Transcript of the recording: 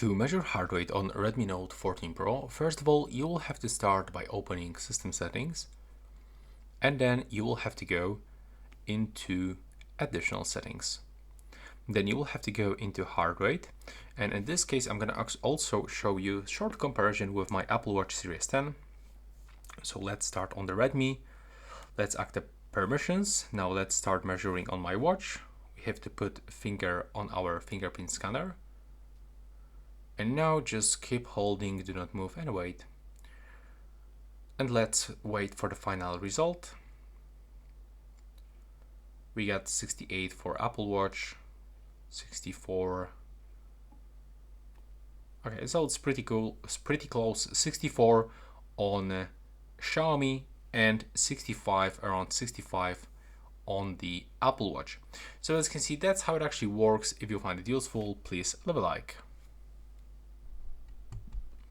To measure heart rate on Redmi Note 14 Pro, first of all, you will have to start by opening System Settings, and then you will have to go into Additional Settings. Then you will have to go into heart rate, and in this case, I'm going to also show you a short comparison with my Apple Watch Series 10. So let's start on the Redmi. Let's activate permissions. Now let's start measuring on my watch. We have to put finger on our fingerprint scanner. And now just keep holding, do not move, and wait. And let's wait for the final result. We got 68 for Apple Watch, 64. Okay, so it's pretty cool, it's pretty close. 64 on Xiaomi and 65, around 65 on the Apple Watch. So as you can see, that's how it actually works. If you find it useful, please leave a like.